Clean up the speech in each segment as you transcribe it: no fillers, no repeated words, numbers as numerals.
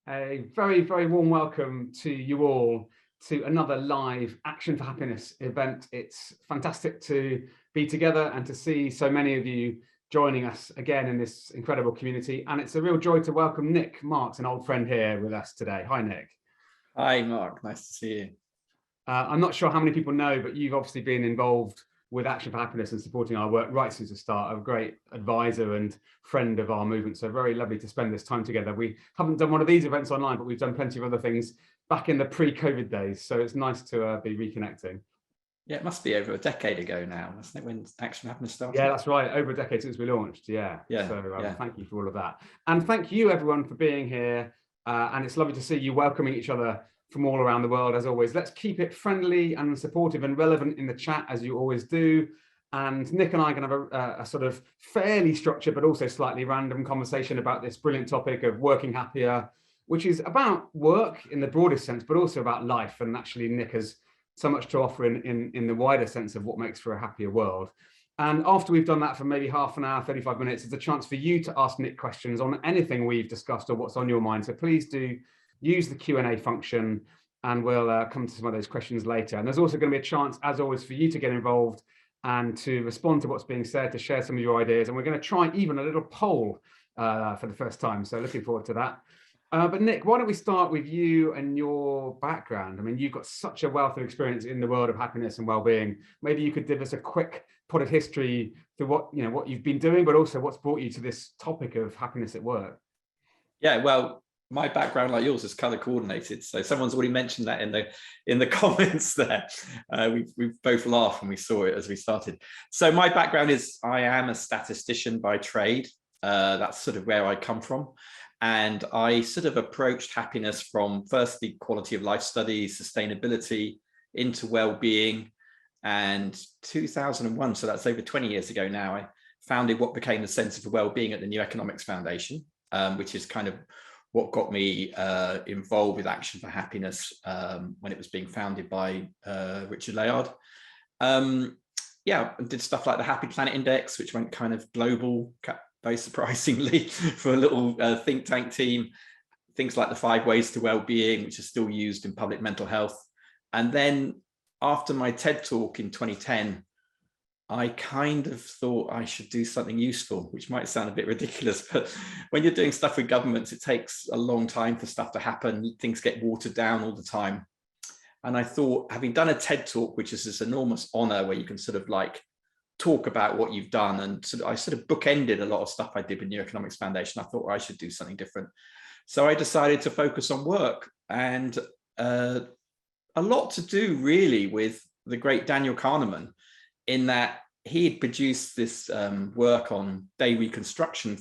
A very, very warm welcome to you all to another live Action for Happiness event. It's fantastic to be together and to see so many of you joining us again in this incredible community. And it's a real joy to welcome Nic Marks, an old friend here with us today. Hi, Nic. Hi, Mark. Nice to see you. I'm not sure how many people know, but you've obviously been involved with Action for Happiness and supporting our work right since the start. A great advisor and friend of our movement. So very lovely to spend this time together. We haven't done one of these events online, but we've done plenty of other things back in the pre-COVID days. So it's nice to be reconnecting. Yeah, it must be over a decade ago now, isn't it, when Action for Happiness started? Yeah, that's right. Over a decade since we launched. Yeah. So thank you for all of that. And thank you, everyone, for being here. And it's lovely to see you welcoming each other from all around the world, as always. Let's keep it friendly and supportive and relevant in the chat, as you always do. And Nic and I are going to have a sort of fairly structured, but also slightly random conversation about this brilliant topic of working happier, which is about work in the broadest sense, but also about life. And actually, Nic has so much to offer in the wider sense of what makes for a happier world. And after we've done that for maybe half an hour, 35 minutes, it's a chance for you to ask Nic questions on anything we've discussed or what's on your mind. So please do use the Q&A function, and we'll come to some of those questions later. And there's also going to be a chance, as always, for you to get involved and to respond to what's being said, to share some of your ideas. And we're going to try even a little poll for the first time. So looking forward to that. But Nic, why don't we start with you and your background? I mean, you've got such a wealth of experience in the world of happiness and well-being. Maybe you could give us a quick pot of history to what you've been doing, but also what's brought you to this topic of happiness at work. Yeah, well, my background, like yours, is color coordinated. So someone's already mentioned that in the comments there. We both laughed when we saw it as we started. So my background is I am a statistician by trade. That's sort of where I come from. And I sort of approached happiness from firstly quality of life studies, sustainability, into well-being. And 2001, so that's over 20 years ago now, I founded what became the Centre for Wellbeing at the New Economics Foundation, which is kind of what got me involved with Action for Happiness when it was being founded by Richard Layard. Yeah, and did stuff like the Happy Planet Index, which went kind of global, very surprisingly, for a little think tank team. Things like the 5 Ways to Wellbeing, which are still used in public mental health. And then after my TED talk in 2010, I kind of thought I should do something useful, which might sound a bit ridiculous, but when you're doing stuff with governments, it takes a long time for stuff to happen. Things get watered down all the time. And I thought, having done a TED talk, which is this enormous honor where you can sort of like talk about what you've done, and I sort of bookended a lot of stuff I did with New Economics Foundation. I thought, well, I should do something different. So I decided to focus on work, and a lot to do really with the great Daniel Kahneman, in that he had produced this work on day reconstruction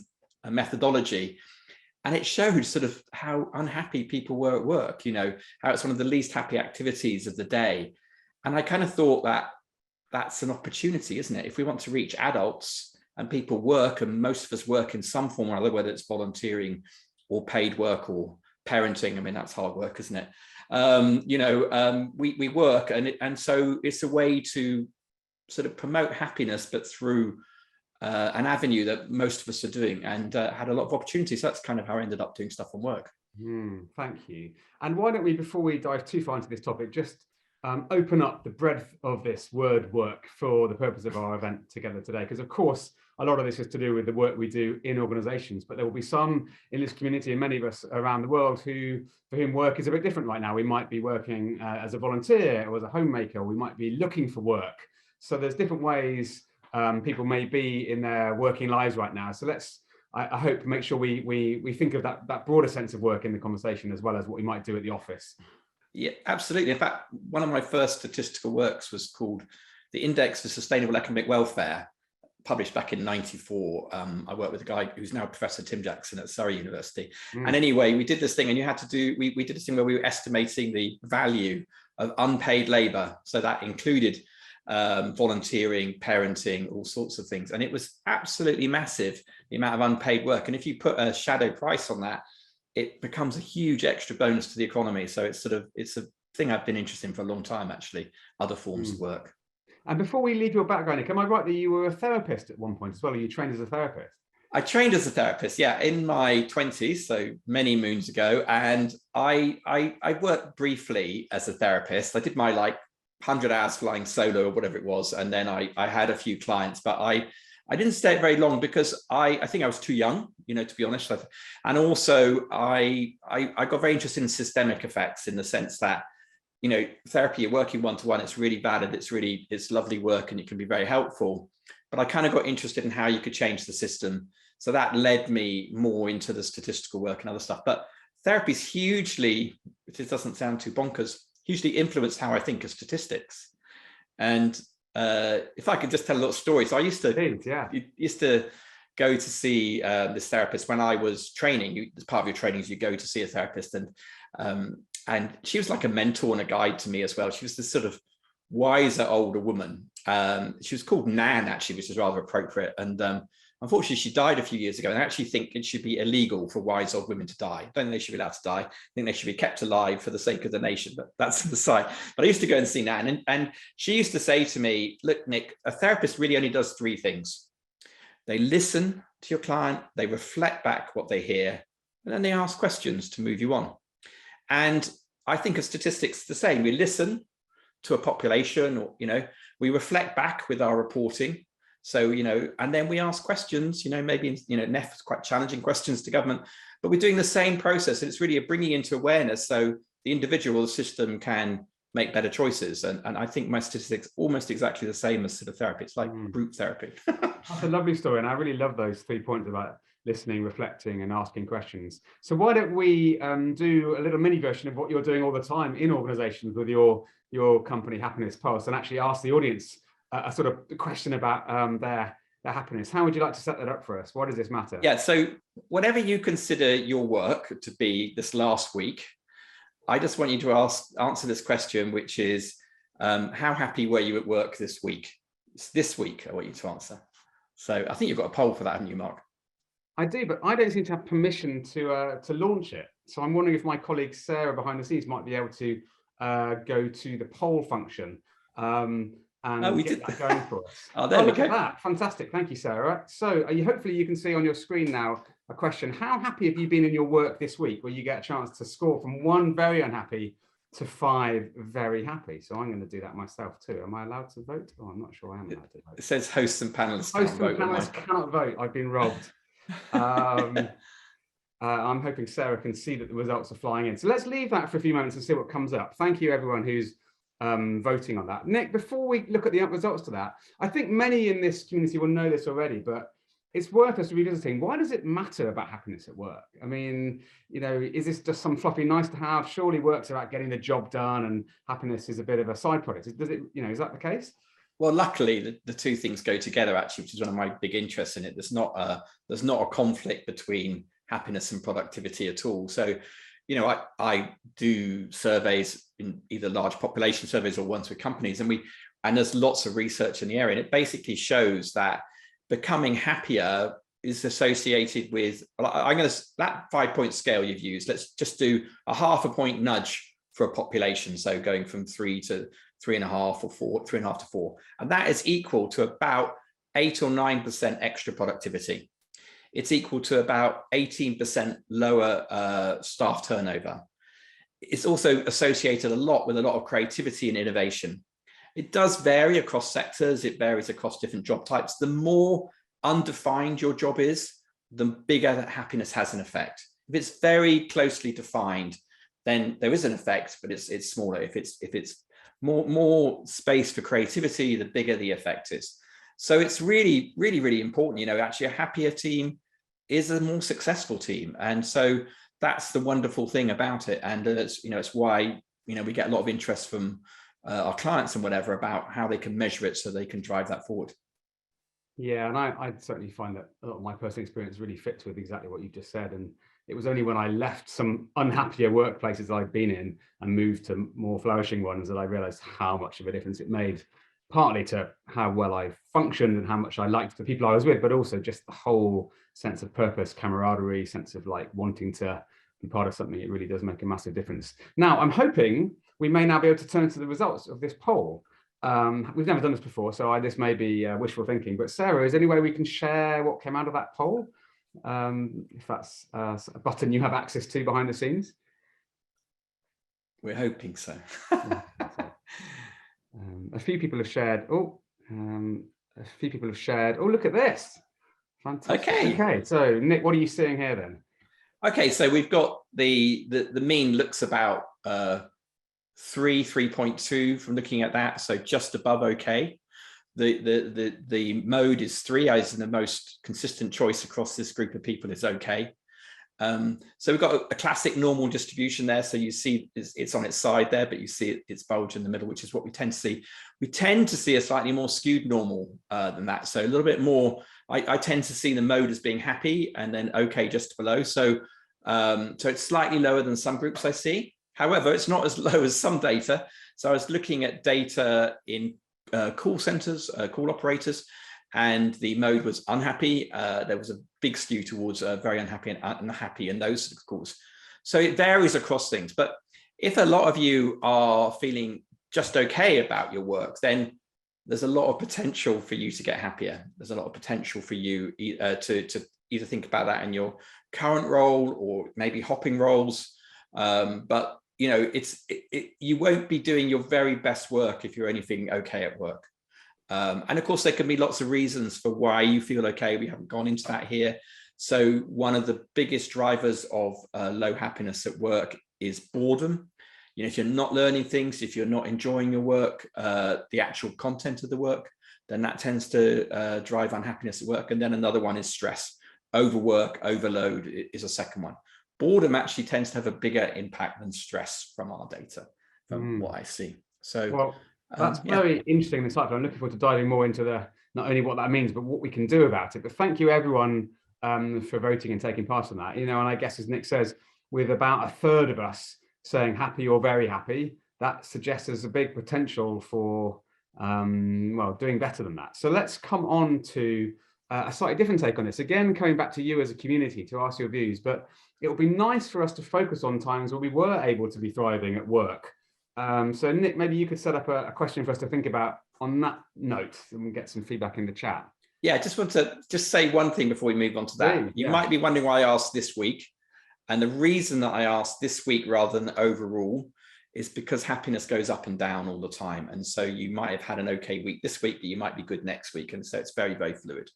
methodology, and it showed sort of how unhappy people were at work, how it's one of the least happy activities of the day. And I kind of thought that that's an opportunity, isn't it? If we want to reach adults, and people work, and most of us work in some form or other, whether it's volunteering or paid work or parenting. I mean, that's hard work, isn't it? We work, and so it's a way to sort of promote happiness, but through an avenue that most of us are doing, and had a lot of opportunities. So that's kind of how I ended up doing stuff on work. Thank you. And why don't we, before we dive too far into this topic, just open up the breadth of this word work for the purpose of our event together today? Because of course, a lot of this is to do with the work we do in organizations, but there will be some in this community and many of us around the world for whom work is a bit different right now. We might be working as a volunteer or as a homemaker. We might be looking for work. So there's different ways people may be in their working lives right now. So I hope, make sure we think of that broader sense of work in the conversation, as well as what we might do at the office. Yeah, absolutely. In fact, one of my first statistical works was called The Index for Sustainable Economic Welfare, published back in '94. I worked with a guy who's now Professor Tim Jackson at Surrey University. And anyway, we did this thing, and we did this thing where we were estimating the value of unpaid labor. So that included volunteering, parenting, all sorts of things. And it was absolutely massive, the amount of unpaid work. And if you put a shadow price on that, it becomes a huge extra bonus to the economy. So it's a thing I've been interested in for a long time, actually, other forms of work. And before we leave your background, am I right that you were a therapist at one point as well? Are you trained as a therapist? I trained as a therapist, in my 20s, so many moons ago. And I worked briefly as a therapist. I did my 100 hours flying solo or whatever it was. And then I had a few clients, but I didn't stay very long because I think I was too young, to be honest. And also I got very interested in systemic effects, in the sense that, therapy, you're working one-to-one, it's really valid, it's lovely work, and it can be very helpful. But I kind of got interested in how you could change the system. So that led me more into the statistical work and other stuff. But therapy is hugely, it doesn't sound too bonkers, hugely influenced how I think of statistics. And if I could just tell a little story. So I used to go to see this therapist when I was training. As part of your training, you go to see a therapist, and she was like a mentor and a guide to me as well. She was this sort of wiser older woman. She was called Nan, actually, which is rather appropriate. And unfortunately, she died a few years ago. And I actually think it should be illegal for wise old women to die. I don't think they should be allowed to die. I think they should be kept alive for the sake of the nation, but that's the side. But I used to go and see Nan, and she used to say to me, look, Nick, a therapist really only does three things. They listen to your client, they reflect back what they hear, and then they ask questions to move you on. And I think of statistics the same. We listen to a population, or, we reflect back with our reporting. So, and then we ask questions, maybe, NEF, quite challenging questions to government, but we're doing the same process. And it's really a bringing into awareness so the individual system can make better choices. And I think my statistics almost exactly the same as sort of therapy. It's like group therapy. That's a lovely story. And I really love those 3 points about listening, reflecting, and asking questions. So why don't we do a little mini version of what you're doing all the time in organizations with your company, Happiness Pulse, and actually ask the audience a sort of question about their happiness. How would you like to set that up for us? Why does this matter? Yeah, so whatever you consider your work to be this last week, I just want you to answer this question, which is, how happy were you at work this week? It's this week I want you to answer. So I think you've got a poll for that, haven't you, Mark? I do, but I don't seem to have permission to launch it. So I'm wondering if my colleague Sarah behind the scenes might be able to go to the poll function and get that going for us. There we look go. At that. Fantastic. Thank you, Sarah. So hopefully you can see on your screen now a question. How happy have you been in your work this week, where you get a chance to score from 1 very unhappy to 5 very happy? So I'm going to do that myself too. Am I allowed to vote? Oh, I'm not sure I am allowed to vote. It says hosts and panelists cannot vote. I've been robbed. I'm hoping Sarah can see that the results are flying in. So let's leave that for a few moments and see what comes up. Thank you, everyone who's voting on that. Nick, before we look at the results to that, I think many in this community will know this already, but it's worth us revisiting. Why does it matter about happiness at work? I mean, is this just some fluffy nice to have? Surely work's about getting the job done, and happiness is a bit of a side project. Does it, is that the case? Well, luckily, the two things go together, actually, which is one of my big interests in it. There's not a conflict between happiness and productivity at all. So, I do surveys, in either large population surveys or ones with companies, and there's lots of research in the area, and it basically shows that becoming happier is associated with, that 5-point scale you've used, let's just do a 0.5 point nudge for a population. So going from 3 to 3.5 or 4, 3.5 to 4. And that is equal to about 8 or 9% extra productivity. It's equal to about 18% lower staff turnover. It's also associated a lot with a lot of creativity and innovation. It does vary across sectors. It varies across different job types. The more undefined your job is, the bigger that happiness has an effect. If it's very closely defined, then there is an effect, but it's smaller. If it's more space for creativity, the bigger the effect is. So it's really, really, really important. Actually, a happier team is a more successful team, and so that's the wonderful thing about it. And it's why we get a lot of interest from our clients and whatever about how they can measure it so they can drive that forward. Yeah, and I certainly find that a lot of my personal experience really fits with exactly what you just said. And it was only when I left some unhappier workplaces I'd been in and moved to more flourishing ones that I realized how much of a difference it made, partly to how well I functioned and how much I liked the people I was with, but also just the whole sense of purpose, camaraderie, sense of wanting to be part of something. It really does make a massive difference. Now, I'm hoping we may now be able to turn to the results of this poll. We've never done this before, so this may be wishful thinking, but Sarah, is there any way we can share what came out of that poll? if that's a button you have access to behind the scenes. We're hoping so. A few people have shared. Oh, look at this. Fantastic. Okay. So Nick, what are you seeing here then? Okay, so we've got the mean looks about 3.2 from looking at that, so just above okay. The mode is 3, as in the most consistent choice across this group of people is okay. So we've got a classic normal distribution there. So you see it's on its side there, but you see it's bulge in the middle, which is what we tend to see. We tend to see a slightly more skewed normal than that. So a little bit more, I tend to see the mode as being happy and then okay just below. So it's slightly lower than some groups I see. However, it's not as low as some data. So I was looking at data in call centers, call operators, and the mode was unhappy. There was a big skew towards very unhappy and unhappy in those sort of calls. So it varies across things. But if a lot of you are feeling just okay about your work, then there's a lot of potential for you to get happier. There's a lot of potential for you to either think about that in your current role or maybe hopping roles. But you know, you won't be doing your very best work if you're anything okay at work. And of course, there can be lots of reasons for why you feel okay. We haven't gone into that here. So one of the biggest drivers of low happiness at work is boredom. You know, if you're not learning things, if you're not enjoying your work, the actual content of the work, then that tends to drive unhappiness at work. And then another one is stress. Overwork, overload is a second one. Boredom actually tends to have a bigger impact than stress from our data, from what I see. So, well, that's very interesting, insightful. I'm looking forward to diving more into not only what that means, but what we can do about it. But thank you, everyone, for voting and taking part in that. You know, and I guess, as Nick says, with about a third of us saying happy or very happy, that suggests there's a big potential for, well, doing better than that. So let's come on to a slightly different take on this. Again, coming back to you as a community to ask your views, but it would be nice for us to focus on times where we were able to be thriving at work. So Nick, maybe you could set up a question for us to think about on that note, and we'll get some feedback in the chat. Yeah, I just want to say one thing before we move on to that. You might be wondering why I asked this week. And the reason that I asked this week rather than overall is because happiness goes up and down all the time. And so you might have had an okay week this week, but you might be good next week. And so it's very, very fluid.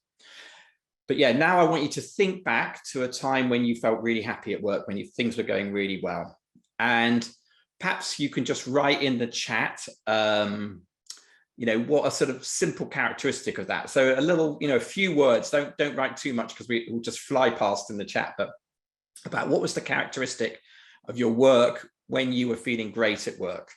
But yeah, now I want you to think back to a time when you felt really happy at work, when things were going really well. And perhaps you can just write in the chat, you know, what a sort of simple characteristic of that. So a little, you know, a few words, don't write too much because we will just fly past in the chat, but about what was the characteristic of your work when you were feeling great at work.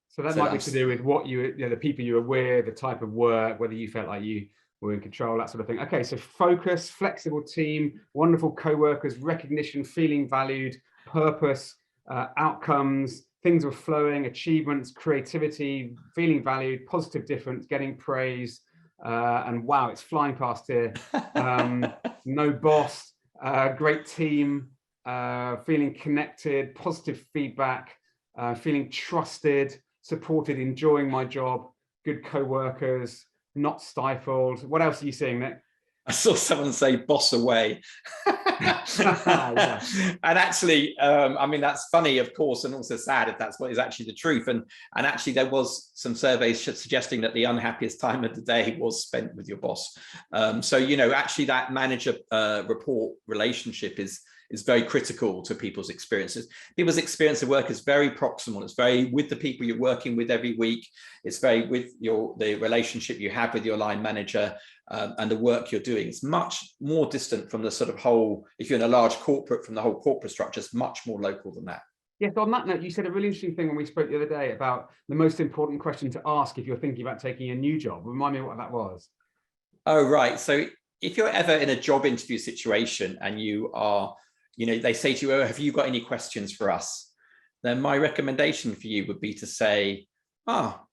So that might be to do with what you know, the people you were with, the type of work, whether you felt like you were in control, that sort of thing. Okay, so focus, flexible team, wonderful co-workers, recognition, feeling valued, purpose, outcomes, things were flowing, achievements, creativity, feeling valued, positive difference, getting praise, and wow, it's flying past here. No boss, great team, feeling connected, positive feedback, feeling trusted, supported, enjoying my job, good co-workers, not stifled. What else are you seeing, Nick? I saw someone say boss away. And actually, I mean, that's funny, of course, and also sad if that's what is actually the truth. And actually, there was some surveys suggesting that the unhappiest time of the day was spent with your boss. So, you know, actually that manager report relationship is very critical to people's experiences. People's experience of work is very proximal. It's very with the people you're working with every week. It's very with the relationship you have with your line manager and the work you're doing. It's much more distant from the sort of whole, if you're in a large corporate, from the whole corporate structure, it's much more local than that. Yes, on that note, you said a really interesting thing when we spoke the other day about the most important question to ask if you're thinking about taking a new job. Remind me what that was. Oh, right. So if you're ever in a job interview situation and you are, you know, they say to you, oh, have you got any questions for us? Then my recommendation for you would be to say, how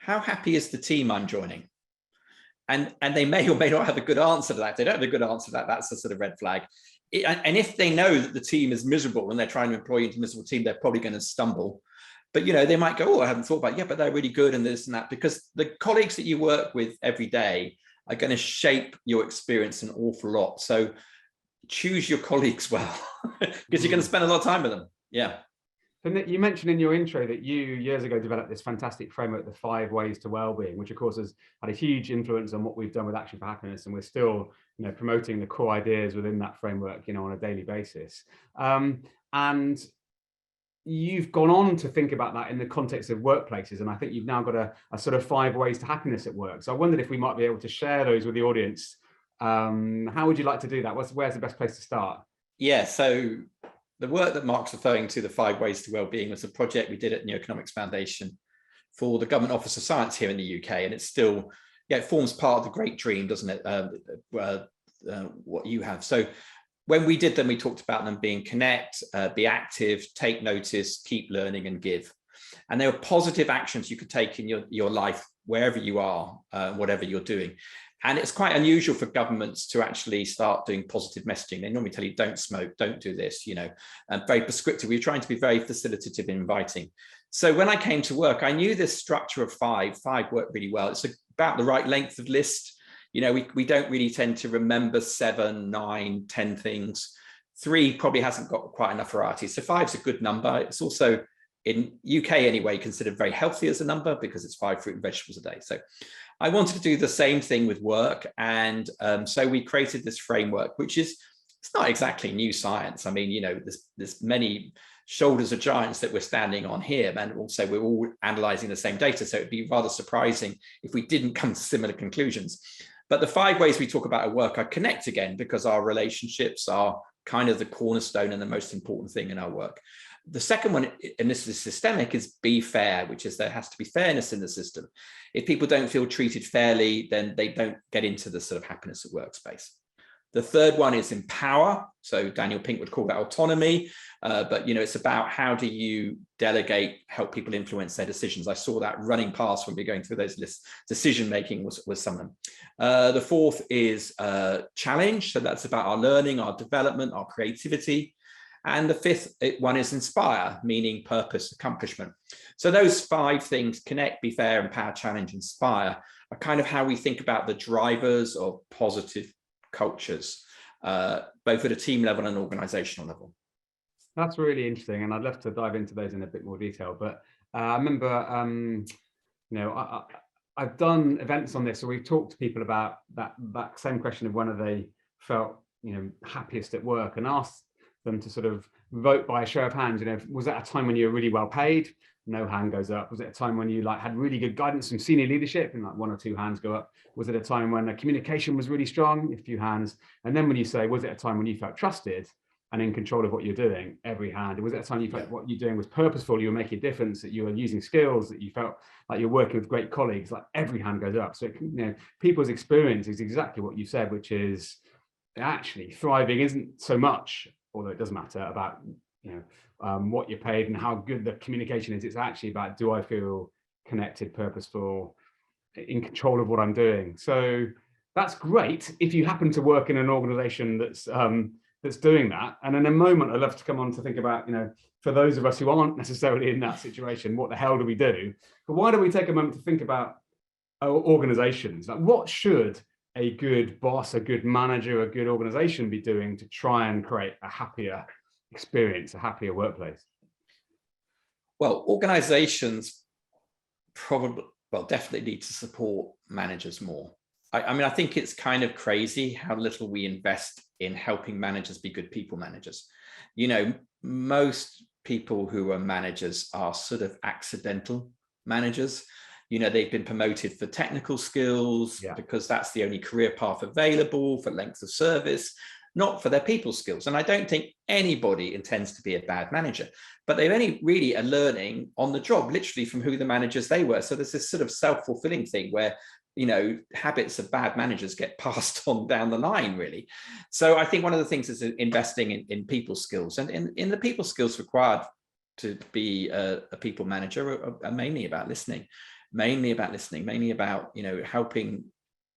happy is the team I'm joining? And they may or may not have a good answer to that. If they don't have a good answer to that, that's a sort of red flag. And if they know that the team is miserable and they're trying to employ you into a miserable team, they're probably going to stumble. But, you know, they might go, oh, I haven't thought about it. Yeah, but they're really good and this and that, because the colleagues that you work with every day are going to shape your experience an awful lot. So, choose your colleagues well, because you're going to spend a lot of time with them. Yeah. So Nic, you mentioned in your intro that you years ago developed this fantastic framework, the 5 ways to well-being, which of course has had a huge influence on what we've done with Action for Happiness, and we're still, promoting the core ideas within that framework, on a daily basis. And you've gone on to think about that in the context of workplaces, and I think you've now got a sort of 5 ways to happiness at work. So I wondered if we might be able to share those with the audience. How would you like to do that? Where's the best place to start? Yeah, so the work that Mark's referring to, the 5 ways to well-being, was a project we did at New Economics Foundation for the Government Office of Science here in the UK, and it's still, it forms part of the great dream, doesn't it? What you have. So when we did them, we talked about them being connect, be active, take notice, keep learning, and give. And there were positive actions you could take in your life, wherever you are, whatever you're doing. And it's quite unusual for governments to actually start doing positive messaging. They normally tell you, don't smoke, don't do this, very prescriptive. We're trying to be very facilitative and inviting. So when I came to work, I knew this structure of 5 worked really well. It's about the right length of list. We don't really tend to remember 7, 9, 10 things. 3 probably hasn't got quite enough variety. So 5 is a good number. It's also, in UK anyway, considered very healthy as a number because it's 5 fruit and vegetables a day. So I wanted to do the same thing with work. And so we created this framework, which is, it's not exactly new science. I mean, there's many shoulders of giants that we're standing on here, and also we're all analyzing the same data. So it'd be rather surprising if we didn't come to similar conclusions. But the 5 ways we talk about at work are connect again, because our relationships are kind of the cornerstone and the most important thing in our work. The second one, and this is systemic, is be fair, which is there has to be fairness in the system. If people don't feel treated fairly, then they don't get into the sort of happiness at work space. The third one is empower. So Daniel Pink would call that autonomy, but it's about how do you delegate, help people influence their decisions. I saw that running past when we were going through those lists. Decision making was some of them. The fourth is challenge. So that's about our learning, our development, our creativity. And the fifth one is inspire, meaning purpose, accomplishment. So those 5 things, connect, be fair, empower, challenge, inspire, are kind of how we think about the drivers of positive cultures, both at a team level and organizational level. That's really interesting, and I'd love to dive into those in a bit more detail. But I remember, I've done events on this, so we've talked to people about that same question of when are they felt, happiest at work, and asked them to sort of vote by a show of hands. Was that a time when you were really well paid? No hand goes up. Was it a time when you had really good guidance from senior leadership, and 1 or 2 hands go up? Was it a time when the communication was really strong? A few hands. And then when you say, was it a time when you felt trusted and in control of what you're doing? Every hand. Was it a time you felt what you're doing was purposeful, you were making a difference, that you were using skills, that you felt like you're working with great colleagues? Every hand goes up. So people's experience is exactly what you said, which is actually thriving isn't so much, although it does matter, about what you're paid and how good the communication is. It's actually about, do I feel connected, purposeful, in control of what I'm doing? So that's great if you happen to work in an organization that's doing that. And in a moment, I'd love to come on to think about, for those of us who aren't necessarily in that situation, what the hell do we do? But why don't we take a moment to think about organizations? What should a good boss, a good manager, a good organization be doing to try and create a happier experience, a happier workplace? Well, organizations definitely need to support managers more. I think it's kind of crazy how little we invest in helping managers be good people managers. Most people who are managers are sort of accidental managers. They've been promoted for technical skills because that's the only career path available, for length of service, not for their people skills. And I don't think anybody intends to be a bad manager, but they only really are learning on the job, literally from who the managers they were. So there's this sort of self-fulfilling thing where, habits of bad managers get passed on down the line, really. So I think one of the things is investing in people skills, and in the people skills required to be a people manager are mainly about listening. Mainly about helping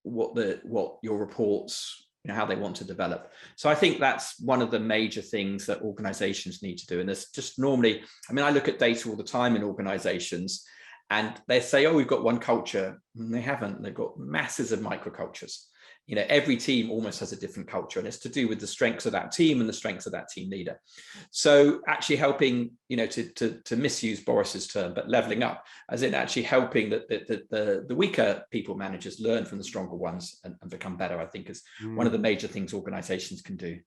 what your reports, how they want to develop. So I think that's one of the major things that organizations need to do. And there's just normally, I look at data all the time in organizations, and they say, oh, we've got one culture. And they haven't. They've got masses of microcultures. every team almost has a different culture, and it's to do with the strengths of that team and the strengths of that team leader. So actually helping, to misuse Boris's term, but leveling up, as in actually helping the weaker people managers learn from the stronger ones and become better, I think is one of the major ththings organizations can do.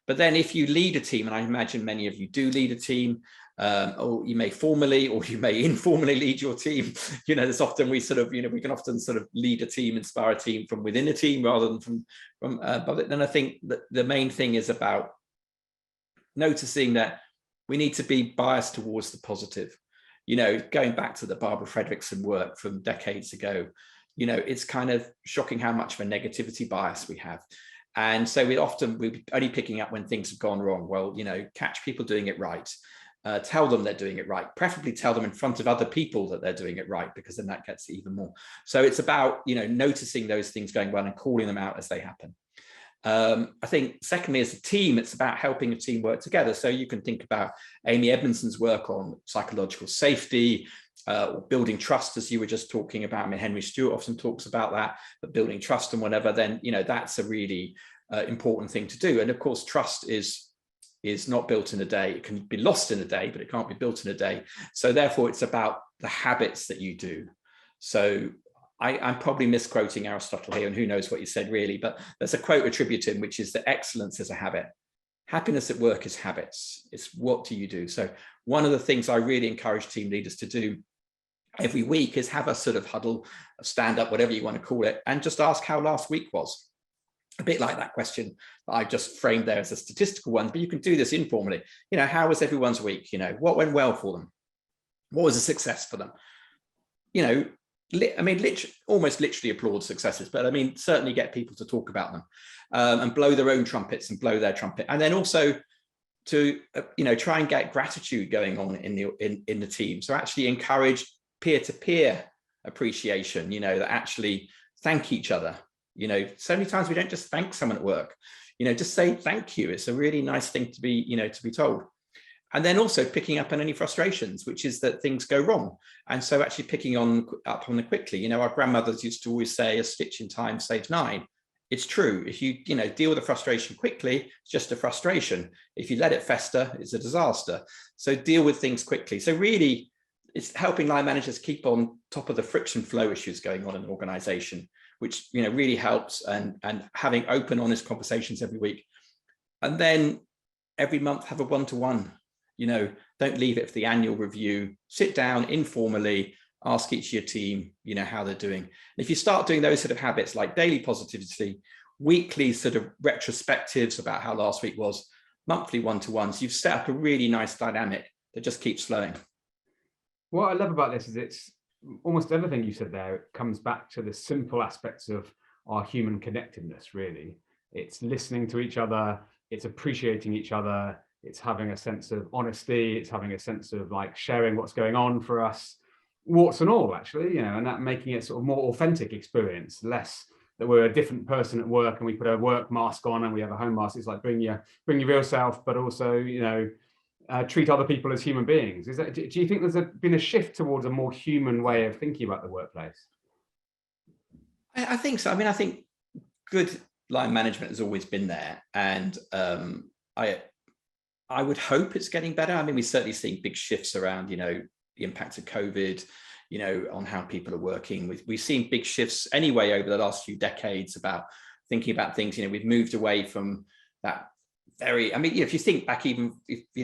But then if you lead a team, and I imagine many of you do lead a team, or you may formally or you may informally lead your team, there's often we can often sort of lead a team, inspire a team from within a team rather than from above it. Then I think that the main thing is about noticing that we need to be biased towards the positive. Going back to the Barbara Fredrickson work from decades ago, it's kind of shocking how much of a negativity bias we have. And so we're only picking up when things have gone wrong. Well, catch people doing it right. Tell them they're doing it right. Preferably tell them in front of other people that they're doing it right, because then that gets even more. So it's about, noticing those things going well and calling them out as they happen. I think secondly, as a team, it's about helping a team work together. So you can think about Amy Edmondson's work on psychological safety, or building trust, as you were just talking about. I mean, Henry Stewart often talks about that, but building trust and whatever, then, that's a really important thing to do. And of course, trust is not built in a day. It can be lost in a day, but it can't be built in a day. So therefore, it's about the habits that you do. So I'm probably misquoting Aristotle here, and who knows what you said really, but there's a quote attributed to him, which is that excellence is a habit. Happiness at work is habits. It's what do you do? So one of the things I really encourage team leaders to do every week is have a sort of huddle, a stand up, whatever you want to call it, and just ask how last week was. A bit like that question that I just framed there as a statistical one, but you can do this informally. How was everyone's week? What went well for them? What was a success for them? Almost literally applaud successes, but certainly get people to talk about them, and blow their own trumpets and blow their trumpet. And then also to, try and get gratitude going on in the team. So actually encourage peer-to-peer appreciation, that actually thank each other. So many times we don't just thank someone at work, just say thank you. It's a really nice thing to be told. And then also picking up on any frustrations, which is that things go wrong. And so actually picking up on it quickly. Our grandmothers used to always say a stitch in time saves 9. It's true. If you, deal with a frustration quickly, it's just a frustration. If you let it fester, it's a disaster. So deal with things quickly. So really, it's helping line managers keep on top of the friction flow issues going on in an organization, which, really helps, and having open, honest conversations every week. And then every month have a one-to-one, don't leave it for the annual review. Sit down informally, ask each of your team, how they're doing. And if you start doing those sort of habits like daily positivity, weekly sort of retrospectives about how last week was, monthly one-to-ones, you've set up a really nice dynamic that just keeps flowing. What I love about this is it's almost everything you said there. It comes back to the simple aspects of our human connectedness, really. It's listening to each other, it's appreciating each other, it's having a sense of honesty, it's having a sense of sharing what's going on for us, warts and all, actually, and that making it sort of more authentic experience, less that we're a different person at work and we put a work mask on and we have a home mask. It's like bring your real self, but also, treat other people as human beings. Do you think there's been a shift towards a more human way of thinking about the workplace? I think so. I think good line management has always been there, and I would hope it's getting better. We certainly see big shifts around, the impact of COVID, on how people are working. We've seen big shifts anyway over the last few decades about thinking about things. We've moved away from that very, if you think back even,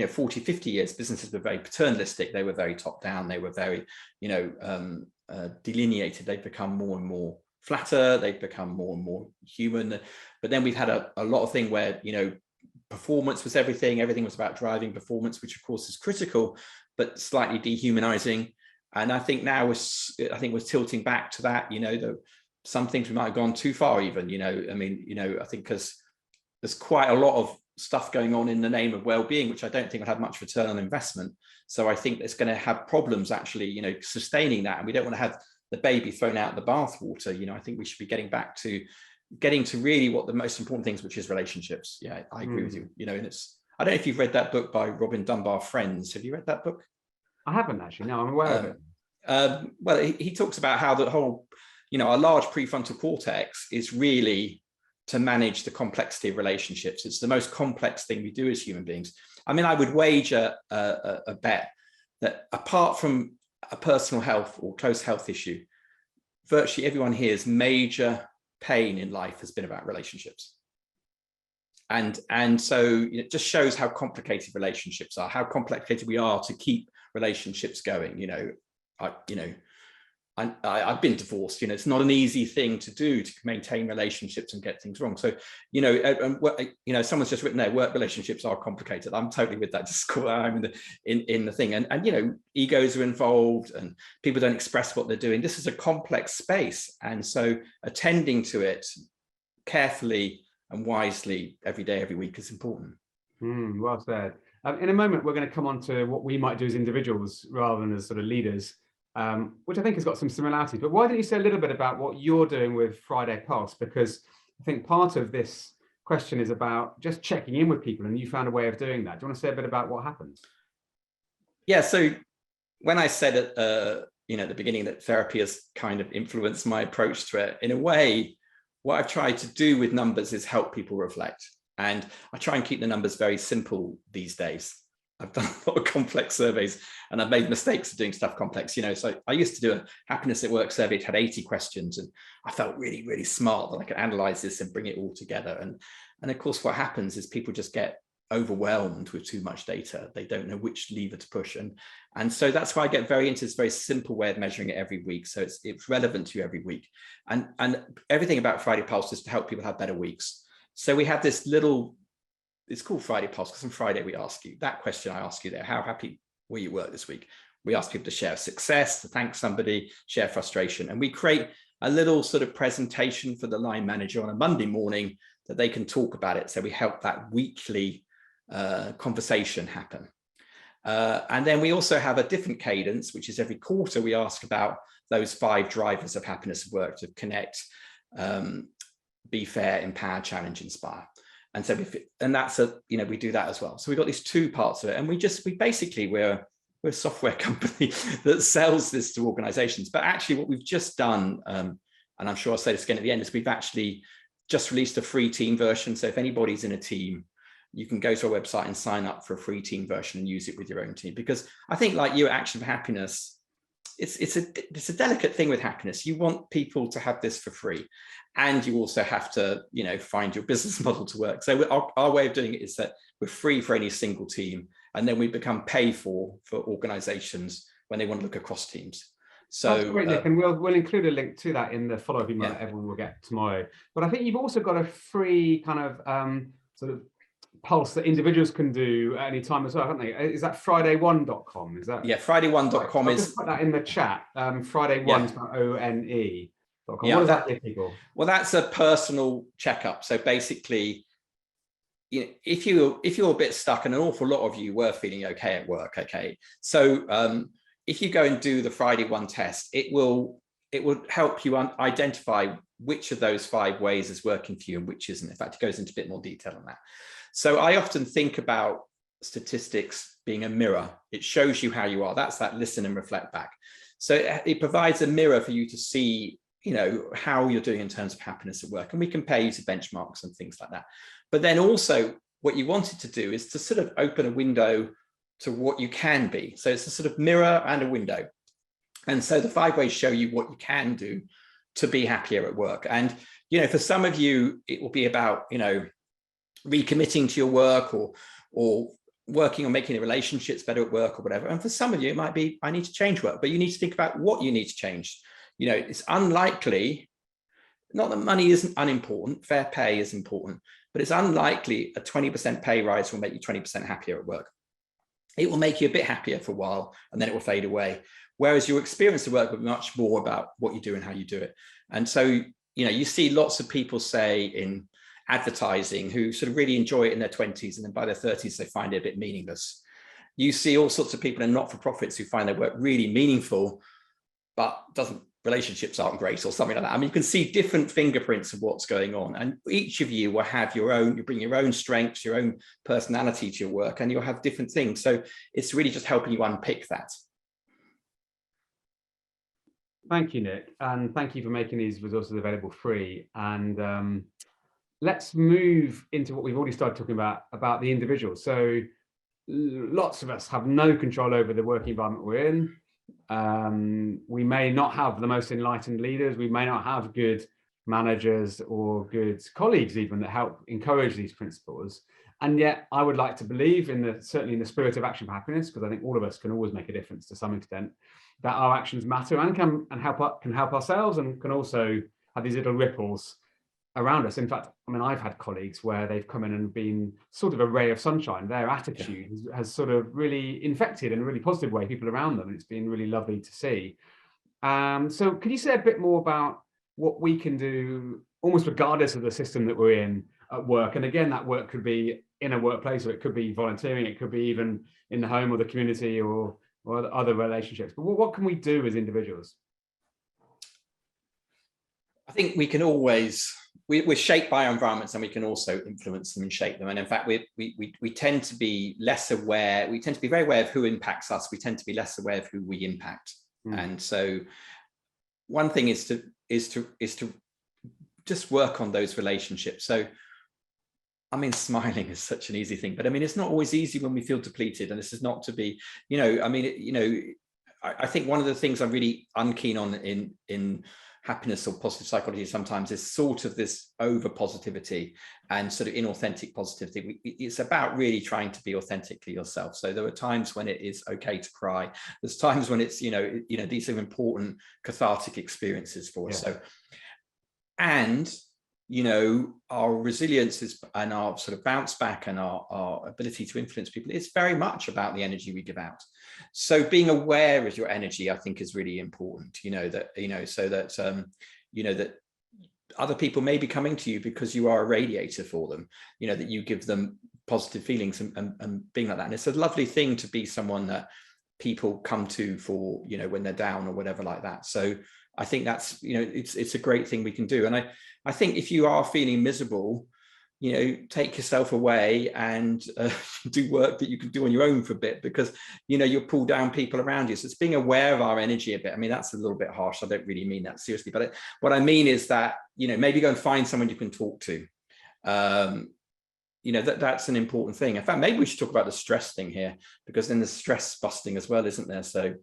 40, 50 years, businesses were very paternalistic. They were very top down. They were very, delineated. They've become more and more flatter. They've become more and more human. But then we've had a lot of thing where, performance was everything. Everything was about driving performance, which of course is critical, but slightly dehumanizing. And I think now we're tilting back to that, some things we might have gone too far even, I think because there's quite a lot of stuff going on in the name of well-being, which I don't think will have much return on investment. So I think it's going to have problems actually, sustaining that. And we don't want to have the baby thrown out the bathwater. I think we should be getting to really what the most important things, which is relationships. Yeah, I agree with you. And I don't know if you've read that book by Robin Dunbar, Friends. Have you read that book? I haven't actually. No, I'm aware of it. Well, he talks about how the whole, our large prefrontal cortex is really to manage the complexity of relationships. It's the most complex thing we do as human beings. I mean, I would wager a bet that apart from a personal health or close health issue, virtually everyone here's major pain in life has been about relationships. And so it just shows how complicated relationships are, how complicated we are to keep relationships going. I've been divorced. It's not an easy thing to do to maintain relationships and get things wrong. So, someone's just written there, work relationships are complicated. I'm totally with that. Just call I'm in the thing. And egos are involved and people don't express what they're doing. This is a complex space. And so attending to it carefully and wisely every day, every week is important. Well said. In a moment, we're going to come on to what we might do as individuals rather than as sort of leaders, which I think has got some similarities. But why don't you say a little bit about what you're doing with Friday Pulse? Because I think part of this question is about just checking in with people, and you found a way of doing that. Do you want to say a bit about what happens? Yeah, so when I said at the beginning that therapy has kind of influenced my approach to it, in a way, what I've tried to do with numbers is help people reflect. And I try and keep the numbers very simple these days. I've done a lot of complex surveys and I've made mistakes of doing stuff complex. So I used to do a happiness at work survey. It had 80 questions and I felt really, really smart that I could analyze this and bring it all together. And of course, what happens is people just get overwhelmed with too much data. They don't know which lever to push. And so that's why I get very into this very simple way of measuring it every week. So it's relevant to you every week. And everything about Friday Pulse is to help people have better weeks. So we have this little, it's called Friday Pulse because on Friday we ask you that question I ask you there, how happy were you at work this week? We ask people to share success, to thank somebody, share frustration. And we create a little sort of presentation for the line manager on a Monday morning that they can talk about it. So we help that weekly conversation happen. And then we also have a different cadence, which is every quarter we ask about those 5 drivers of happiness at work: to connect, be fair, empower, challenge, inspire. And so that's we do that as well. So we've got these 2 parts of it, and we're a software company that sells this to organizations. But actually what we've just done, and I'm sure I'll say this again at the end, is we've actually just released a free team version. So if anybody's in a team, you can go to our website and sign up for a free team version and use it with your own team. Because I think, like you, Action for Happiness, it's a delicate thing with happiness. You want people to have this for free, and you also have to find your business model to work. So our way of doing it is that we're free for any single team, and then we become pay for organizations when they want to look across teams. So that's great, Nick, and we'll include a link to that in the follow-up email that everyone will get tomorrow. But I think you've also got a free kind of sort of pulse that individuals can do at any time as well, haven't they? Is that friday1.com? Is that? Yeah, friday1.com right. is. I'll just put that in the chat. Friday1.one.com. Yeah, what does that give people? Well, that's a personal checkup. So basically, if you're a bit stuck, and an awful lot of you were feeling okay at work, okay. So if you go and do the Friday 1 test, it will help you identify which of those 5 ways is working for you and which isn't. In fact, it goes into a bit more detail on that. So I often think about statistics being a mirror. It shows you how you are. That's that listen and reflect back. So it provides a mirror for you to see, how you're doing in terms of happiness at work. And we compare you to benchmarks and things like that. But then also what you wanted to do is to sort of open a window to what you can be. So it's a sort of mirror and a window. And so the 5 ways show you what you can do to be happier at work. And, for some of you, it will be about, recommitting to your work or working on making the relationships better at work or whatever. And for some of you, it might be, I need to change work, but you need to think about what you need to change. It's unlikely, not that money isn't unimportant, fair pay is important, but it's unlikely a 20% pay rise will make you 20% happier at work. It will make you a bit happier for a while, and then it will fade away. Whereas your experience of work will be much more about what you do and how you do it. And so, you see lots of people say in advertising who sort of really enjoy it in their 20s, and then by their 30s, they find it a bit meaningless. You see all sorts of people in not-for-profits who find their work really meaningful, but relationships aren't great or something like that. I mean, you can see different fingerprints of what's going on, and each of you will have you bring your own strengths, your own personality to your work, and you'll have different things. So it's really just helping you unpick that. Thank you, Nick, and thank you for making these resources available free. And let's move into what we've already started talking about the individual. So lots of us have no control over the work environment we're in. We may not have the most enlightened leaders. We may not have good managers or good colleagues even that help encourage these principles. And yet I would like to believe certainly in the spirit of action for happiness, because I think all of us can always make a difference to some extent, that our actions matter and can help ourselves, and can also have these little ripples around us. In fact, I mean, I've had colleagues where they've come in and been sort of a ray of sunshine. Their attitude has sort of really infected in a really positive way people around them. It's been really lovely to see. So could you say a bit more about what we can do, almost regardless of the system that we're in at work? And again, that work could be in a workplace, or it could be volunteering, it could be even in the home or the community, or other relationships. But what can we do as individuals? I think we can always, we're shaped by our environments, and we can also influence them and shape them. And in fact, we tend to be less aware. We tend to be very aware of who impacts us. We tend to be less aware of who we impact. And so one thing is to just work on those relationships. So, I mean, smiling is such an easy thing, but I mean, it's not always easy when we feel depleted. And this is not to be, I mean, I think one of the things I'm really unkeen on in happiness or positive psychology sometimes is sort of this over positivity and sort of inauthentic positivity. It's about really trying to be authentically yourself. So there are times when it is okay to cry. There's times when it's, these are important cathartic experiences for us. So, and, our resilience and our sort of bounce back and our ability to influence people, it's very much about the energy we give out. So being aware of your energy, I think, is really important, so that other people may be coming to you because you are a radiator for them, that you give them positive feelings and being like that. And it's a lovely thing to be someone that people come to for, when they're down or whatever like that. So I think that's, it's a great thing we can do. And I think if you are feeling miserable, take yourself away and do work that you can do on your own for a bit, because, you'll pull down people around you. So it's being aware of our energy a bit. I mean, that's a little bit harsh. I don't really mean that seriously, but what I mean is that, maybe go and find someone you can talk to. That's an important thing. In fact, maybe we should talk about the stress thing here, because then there's stress busting as well, isn't there? So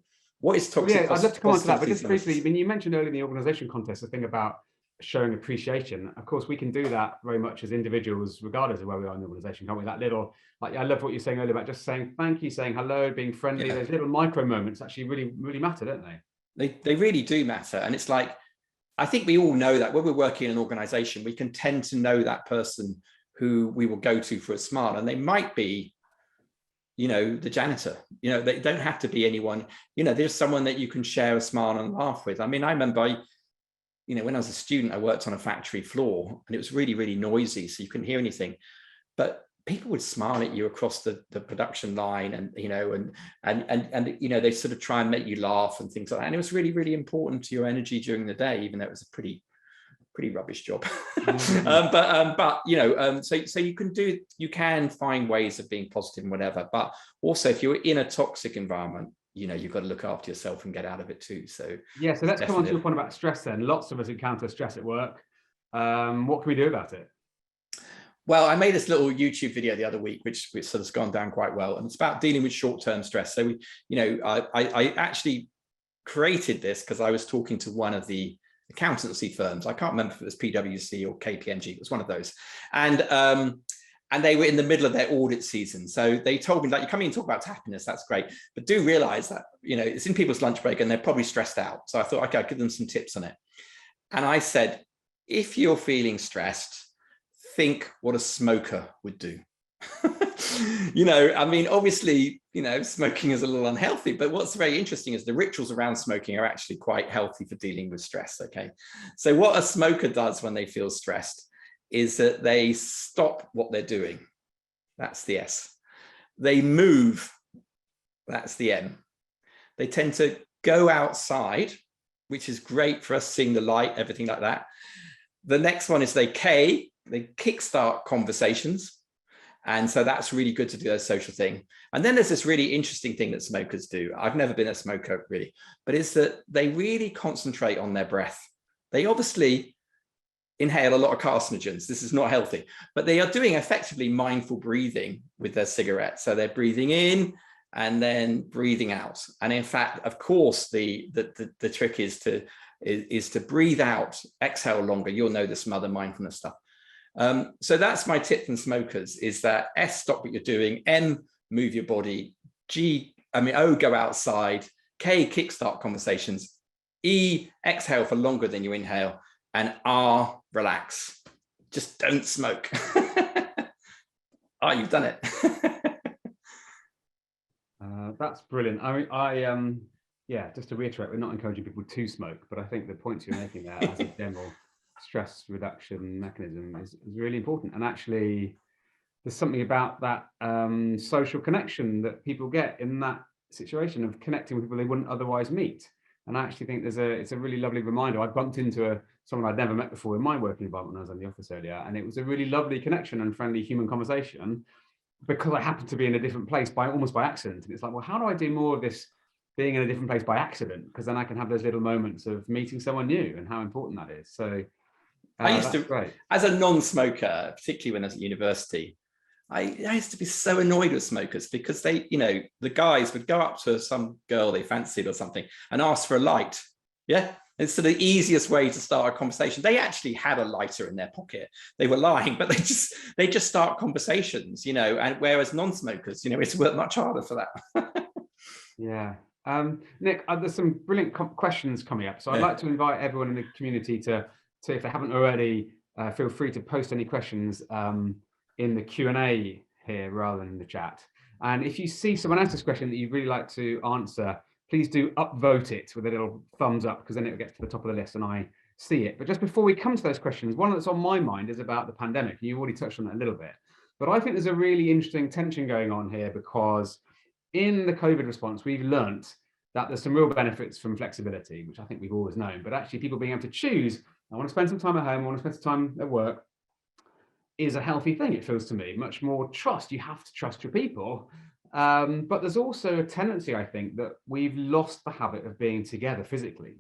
what is toxic? I'd love to come on to that, but just briefly, I mean, you mentioned earlier in the organisation contest, the thing about showing appreciation. Of course, we can do that very much as individuals, regardless of where we are in the organisation, can't we? That little, I love what you're saying earlier about just saying thank you, saying hello, being friendly. Those little micro moments actually really, really matter, don't they? They really do matter. And it's like, I think we all know that when we're working in an organisation, we can tend to know that person who we will go to for a smile, and they might be, the janitor, they don't have to be anyone, there's someone that you can share a smile and laugh with. I mean, I remember, when I was a student, I worked on a factory floor, and it was really, really noisy, so you couldn't hear anything, but people would smile at you across the production line, and, they sort of try and make you laugh and things like that. And it was really, really important to your energy during the day, even though it was a pretty rubbish job. So you can find ways of being positive and whatever, but also if you're in a toxic environment, you've got to look after yourself and get out of it too. So so let's come on to your point about stress then. Lots of us encounter stress at work. What can we do about it? Well, I made this little YouTube video the other week, which sort of has gone down quite well, and it's about dealing with short-term stress. So I actually created this because I was talking to one of the accountancy firms. I can't remember if it was PwC or KPMG. It was one of those. And they were in the middle of their audit season. So they told me, like, you come in and talk about happiness, that's great. But do realize that, it's in people's lunch break and they're probably stressed out. So I thought, okay, I'll give them some tips on it. And I said, if you're feeling stressed, think what a smoker would do. I mean, obviously, smoking is a little unhealthy, but what's very interesting is the rituals around smoking are actually quite healthy for dealing with stress. Okay. So what a smoker does when they feel stressed is that they stop what they're doing. That's the S. They move. That's the M. They tend to go outside, which is great for us seeing the light, everything like that. The next one is they kickstart conversations. And so that's really good to do a social thing. And then there's this really interesting thing that smokers do. I've never been a smoker really, but it's that they really concentrate on their breath. They obviously inhale a lot of carcinogens. This is not healthy, but they are doing effectively mindful breathing with their cigarette. So they're breathing in and then breathing out. And in fact, of course, the trick is to breathe out, exhale longer. You'll know this from other mindfulness stuff. So that's my tip from smokers, is that S, stop what you're doing, M, move your body, O, go outside, K, kickstart conversations, E, exhale for longer than you inhale, and R, relax. Just don't smoke. You've done it. That's brilliant. Yeah, just to reiterate, we're not encouraging people to smoke, but I think the points you're making there as a general stress reduction mechanism is really important. And actually, there's something about that social connection that people get in that situation of connecting with people they wouldn't otherwise meet. And I actually think it's a really lovely reminder. I bumped into someone I'd never met before in my working environment when I was in the office earlier, and it was a really lovely connection and friendly human conversation, because I happened to be in a different place almost by accident. And it's like, well, how do I do more of this being in a different place by accident? Because then I can have those little moments of meeting someone new, and how important that is. So I used to, as a non-smoker, particularly when I was at university, I used to be so annoyed with smokers, because they, the guys would go up to some girl they fancied or something and ask for a light. Yeah. It's the easiest way to start a conversation. They actually had a lighter in their pocket. They were lying, but they just start conversations, and whereas non-smokers, it's worked much harder for that. Yeah. Nic, there's some brilliant questions coming up. So I'd like to invite everyone in the community to if they haven't already, feel free to post any questions in the Q&A here rather than in the chat. And if you see someone else's question that you'd really like to answer, please do upvote it with a little thumbs up, because then it gets to the top of the list and I see it. But just before we come to those questions, one that's on my mind is about the pandemic. You've already touched on that a little bit, but I think there's a really interesting tension going on here, because in the COVID response, we've learnt that there's some real benefits from flexibility, which I think we've always known, but actually people being able to choose, I want to spend some time at home, I want to spend some time at work, is a healthy thing, it feels to me. Much more trust. You have to trust your people. But there's also a tendency, I think, that we've lost the habit of being together physically.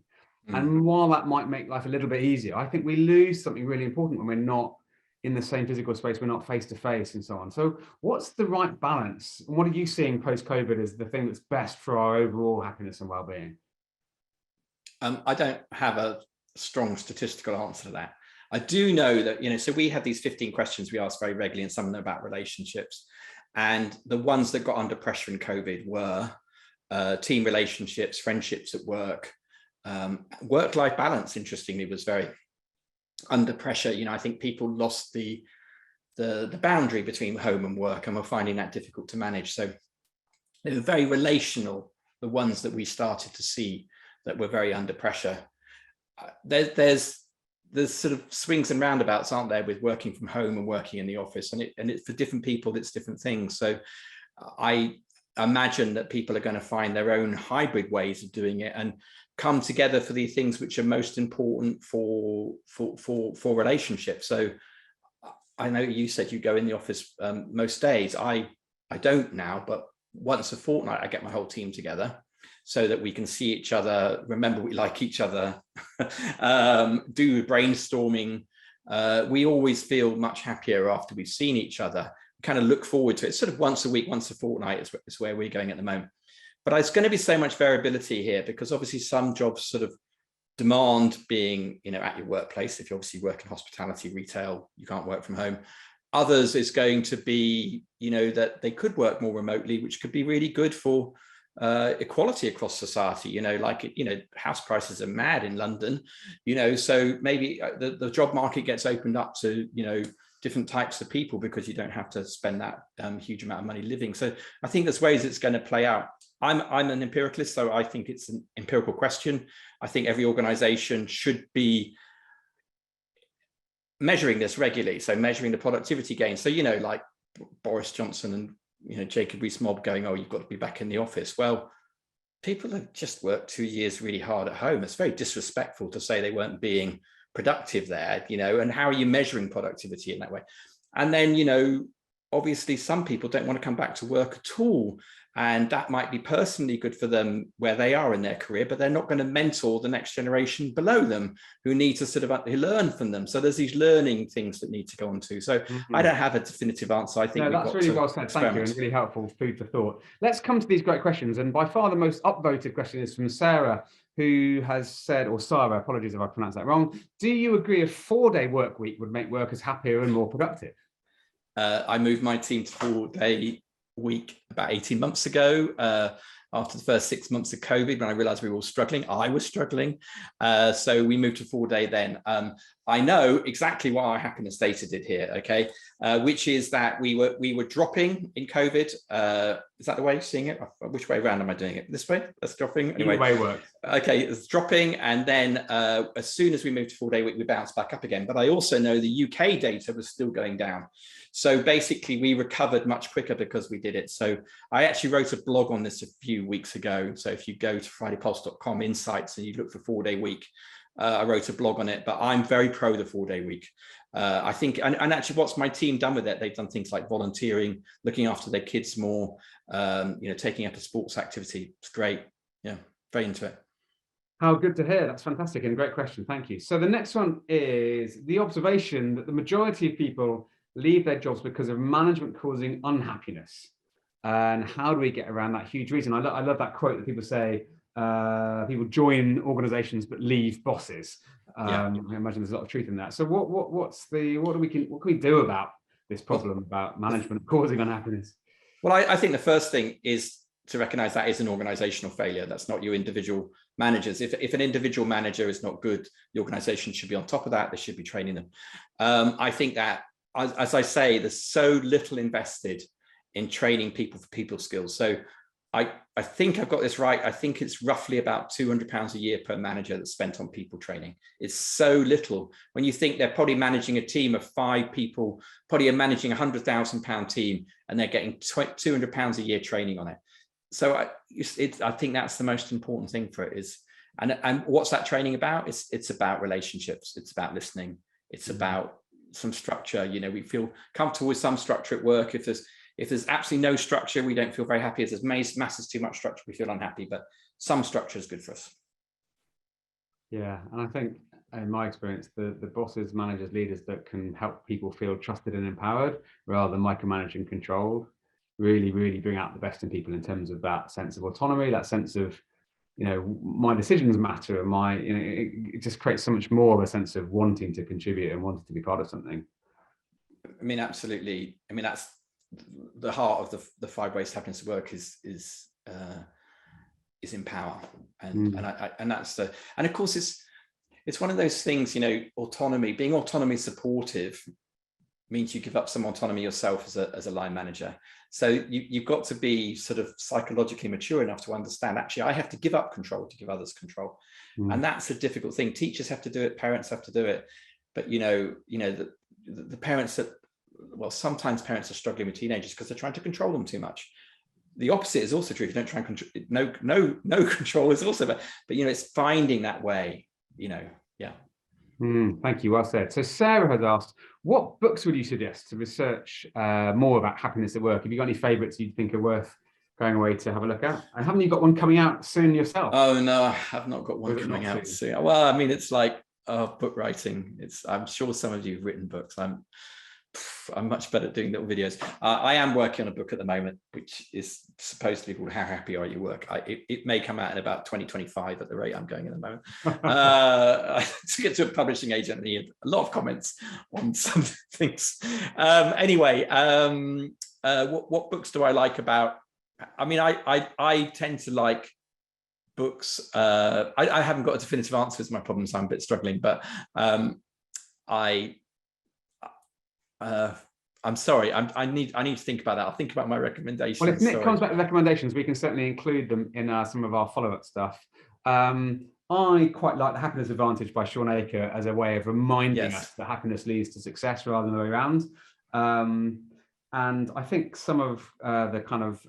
And while that might make life a little bit easier, I think we lose something really important when we're not in the same physical space, we're not face to face and so on. So what's the right balance? And what are you seeing post-COVID as the thing that's best for our overall happiness and well-being? I don't have a strong statistical answer to that. I do know that, so we had these 15 questions we asked very regularly, and some of them about relationships. And the ones that got under pressure in COVID were team relationships, friendships at work, work-life balance, interestingly, was very under pressure. I think people lost the boundary between home and work, and were finding that difficult to manage. So they were very relational, the ones that we started to see that were very under pressure. There's sort of swings and roundabouts, aren't there, with working from home and working in the office, and it's for different people, it's different things. So I imagine that people are going to find their own hybrid ways of doing it and come together for the things which are most important for relationships. So I know you said you go in the office most days. I don't now, but once a fortnight I get my whole team together, so that we can see each other, remember we like each other, do brainstorming. We always feel much happier after we've seen each other, kind of look forward to it. Sort of once a week, once a fortnight is where we're going at the moment. But there's going to be so much variability here, because obviously some jobs sort of demand being, at your workplace. If you obviously work in hospitality, retail, you can't work from home. Others is going to be, that they could work more remotely, which could be really good for equality across society. House prices are mad in London, so maybe the job market gets opened up to different types of people, because you don't have to spend that huge amount of money living. So I think there's ways it's going to play out. I'm an empiricalist, so I think it's an empirical question. I think every organization should be measuring this regularly, so measuring the productivity gain. So like Boris Johnson and Jacob Rees-Mogg going, oh, you've got to be back in the office. Well, people have just worked 2 years really hard at home. It's very disrespectful to say they weren't being productive there, and how are you measuring productivity in that way? And then, obviously some people don't want to come back to work at all. And that might be personally good for them where they are in their career, but they're not going to mentor the next generation below them who need to sort of learn from them. So there's these learning things that need to go on to. So I don't have a definitive answer. I think no, that's really well said. Thank you, and really helpful food for thought. Let's come to these great questions. And by far the most upvoted question is from Sarah, who has said, or Sarah, apologies if I pronounced that wrong. Do you agree a 4-day work week would make workers happier and more productive? I moved my team to 4-day week about 18 months ago, after the first 6 months of COVID, when I realized we were all struggling. I was struggling. So we moved to 4-day then. I know exactly what our happiness data did here, okay? Which is that we were dropping in COVID. Is that the way you're seeing it? Which way around am I doing it? This way? That's dropping? Anyway. Either way works. Okay, it's dropping. And then as soon as we moved to 4-day week, we bounced back up again. But I also know the UK data was still going down. So basically we recovered much quicker because we did it. So I actually wrote a blog on this a few weeks ago. So if you go to fridaypulse.com insights and you look for 4-day week, I wrote a blog on it, but I'm very pro the 4-day week. I think, and actually what's my team done with it? They've done things like volunteering, looking after their kids more, taking up a sports activity. It's great. Yeah, very into it. How good to hear. That's fantastic and great question. Thank you. So the next one is the observation that the majority of people leave their jobs because of management causing unhappiness. And how do we get around that huge reason? I love that quote that people say, people join organizations but leave bosses. I imagine there's a lot of truth in that. So what can we do about this problem about management causing unhappiness? Well, I think the first thing is to recognize that is an organizational failure. That's not your individual managers. If an individual manager is not good, the organization should be on top of that. They should be training them. I think that, as I say, there's so little invested in training people for people skills. So I think I've got this right. I think it's roughly about £200 a year per manager that's spent on people training. It's so little. When you think they're probably managing a team of 5 people, probably managing £100,000 team, and they're getting £200 a year training on it. So I think that's the most important thing for it is, and what's that training about? It's about relationships. It's about listening. It's about some structure. We feel comfortable with some structure at work. If there's absolutely no structure, we don't feel very happy. If there's masses too much structure, we feel unhappy, but some structure is good for us. Yeah, and I think in my experience, the bosses, managers, leaders that can help people feel trusted and empowered rather than micromanaged and controlled really, really bring out the best in people in terms of that sense of autonomy, that sense of, my decisions matter, and it just creates so much more of a sense of wanting to contribute and wanting to be part of something. I mean, absolutely. I mean, that's the heart of the 5 ways to happiness at work is empower, and that's and of course it's one of those things, autonomy, being autonomy supportive means you give up some autonomy yourself as a line manager. So you've got to be sort of psychologically mature enough to understand, actually, I have to give up control to give others control. And that's a difficult thing. Teachers have to do it, parents have to do it. But the parents that, well, sometimes parents are struggling with teenagers because they're trying to control them too much. The opposite is also true. If you don't try and control, no control is also, but it's finding that way, yeah. Thank you. Well said. So Sarah has asked, what books would you suggest to research more about happiness at work? Have you got any favorites you'd think are worth going away to have a look at? And haven't you got one coming out soon yourself? Oh, no, I have not got one coming out soon. Well, I mean, it's like book writing. I'm sure some of you have written books. I'm much better at doing little videos. I am working on a book at the moment, which is supposed to be called How Happy Are You Work? It may come out in about 2025 at the rate I'm going at the moment. To get to a publishing agent, I need a lot of comments on some things. Anyway, what books do I like about? I mean, I tend to like books. I haven't got a definitive answer to my problems. I'm a bit struggling, but I'm sorry. I need to think about that. I'll think about my recommendations. Well, if Nic comes back with recommendations, we can certainly include them in some of our follow-up stuff. I quite like The Happiness Advantage by Sean Aker as a way of reminding us that happiness leads to success rather than the way around. And I think some of the kind of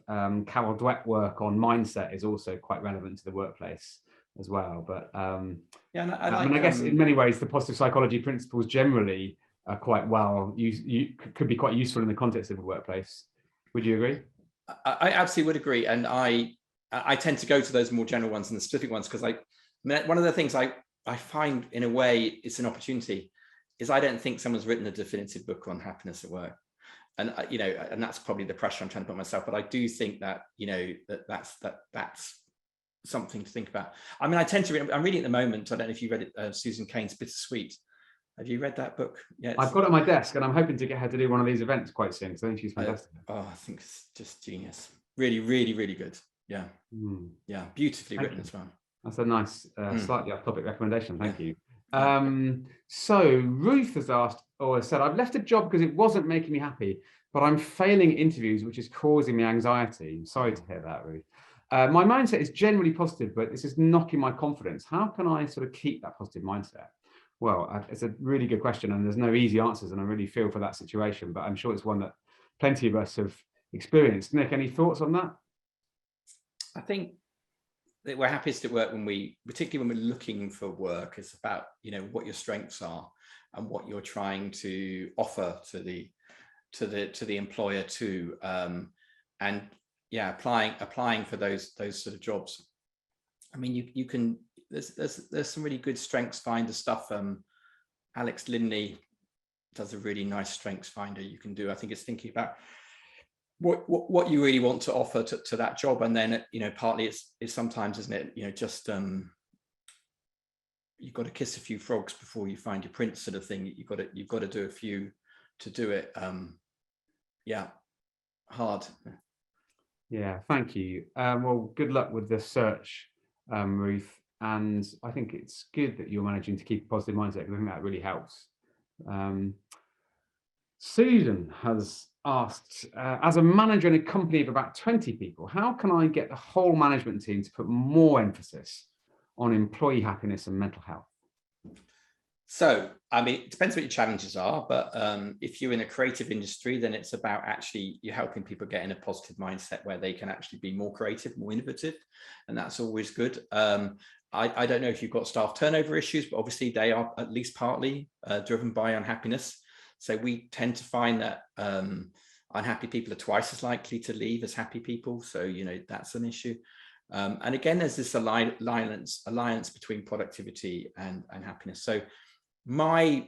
Carol Dweck work on mindset is also quite relevant to the workplace as well. But I guess in many ways, the positive psychology principles generally are quite well, you could be quite useful in the context of a workplace. Would you agree? I absolutely would agree. And I tend to go to those more general ones and the specific ones, because one of the things I find, in a way, it's an opportunity, is I don't think someone's written a definitive book on happiness at work. And, and that's probably the pressure I'm trying to put on myself. But I do think that, that's something to think about. I mean, I tend to read, I'm reading at the moment, I don't know if you read it, Susan Cain's Bittersweet. Have you read that book? Yeah, I've got it on my desk, and I'm hoping to get her to do one of these events quite soon, because I think she's fantastic. I think it's just genius. Really, really, really good. Yeah. Yeah, beautifully written as well. That's a nice, slightly off-topic recommendation. Thank you. So Ruth has asked, or has said, I've left a job because it wasn't making me happy, but I'm failing interviews, which is causing me anxiety. I'm sorry to hear that, Ruth. My mindset is generally positive, but this is knocking my confidence. How can I sort of keep that positive mindset? Well, it's a really good question, and there's no easy answers, and I really feel for that situation, but I'm sure it's one that plenty of us have experienced. Nick, any thoughts on that? I think that we're happiest at work particularly when we're looking for work, it's about, what your strengths are and what you're trying to offer to the employer too. And yeah, applying for those sort of jobs. I mean, you can, there's some really good strengths finder stuff. Alex Linley does a really nice strengths finder you can do. I think it's thinking about what you really want to offer to that job, and then partly it's sometimes, isn't it, just you've got to kiss a few frogs before you find your prince, sort of thing. You've got to do a few to do it. Yeah, hard. Yeah, thank you. Well, good luck with the search, Ruth. And I think it's good that you're managing to keep a positive mindset, because I think that really helps. Susan has asked, as a manager in a company of about 20 people, how can I get the whole management team to put more emphasis on employee happiness and mental health? So, I mean, it depends what your challenges are, but if you're in a creative industry, then it's about you're helping people get in a positive mindset where they can actually be more creative, more innovative, and that's always good. I don't know if you've got staff turnover issues, but obviously they are at least partly driven by unhappiness. So we tend to find that unhappy people are twice as likely to leave as happy people. So, that's an issue. And again, there's this alliance between productivity and happiness. So my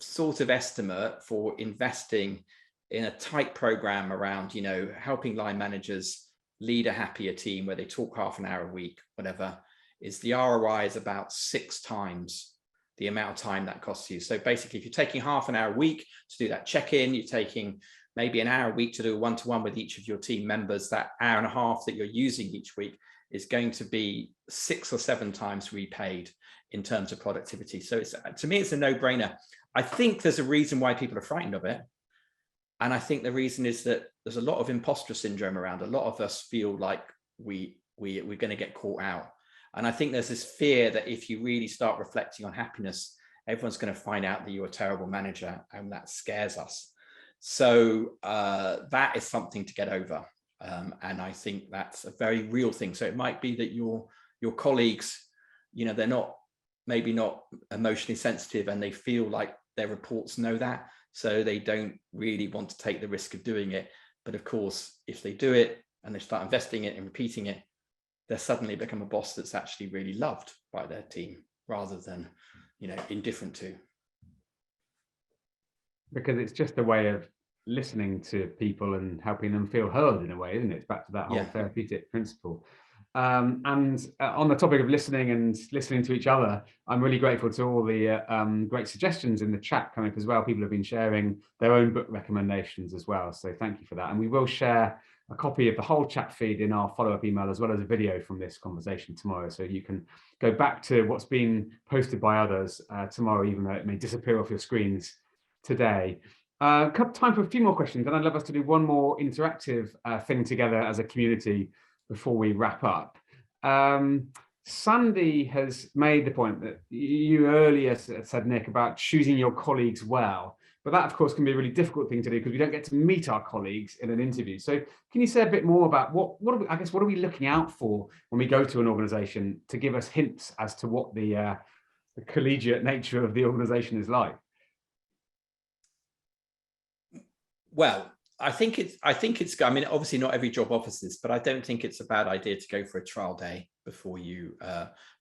sort of estimate for investing in a tight program around, helping line managers lead a happier team where they talk half an hour a week, whatever, is the ROI is about 6 times the amount of time that costs you. So basically, if you're taking half an hour a week to do that check-in, you're taking maybe an hour a week to do a one-to-one with each of your team members, that hour and a half that you're using each week is going to be 6 or 7 times repaid in terms of productivity. So to me, it's a no-brainer. I think there's a reason why people are frightened of it. And I think the reason is that there's a lot of imposter syndrome around. A lot of us feel like we're going to get caught out. And I think there's this fear that if you really start reflecting on happiness, everyone's going to find out that you're a terrible manager, and that scares us. So that is something to get over. And I think that's a very real thing. So it might be that your colleagues, they're maybe not emotionally sensitive, and they feel like their reports know that. So they don't really want to take the risk of doing it. But of course, if they do it and they start investing it and repeating it, they suddenly become a boss that's actually really loved by their team rather than, indifferent to. Because it's just a way of listening to people and helping them feel heard in a way, isn't it? It's back to that whole therapeutic principle. And on the topic of listening and listening to each other, I'm really grateful to all the great suggestions in the chat coming up as well. People have been sharing their own book recommendations as well. So thank you for that. And we will share a copy of the whole chat feed in our follow-up email, as well as a video from this conversation tomorrow. So you can go back to what's been posted by others tomorrow, even though it may disappear off your screens today. Time for a few more questions, and I'd love us to do one more interactive thing together as a community before we wrap up. Sandy has made the point that you earlier said, Nick, about choosing your colleagues well. But that, of course, can be a really difficult thing to do because we don't get to meet our colleagues in an interview. So can you say a bit more about what are we looking out for when we go to an organization to give us hints as to what the collegiate nature of the organization is like? Well, think it's. I mean, obviously, not every job offers this, but I don't think it's a bad idea to go for a trial day before you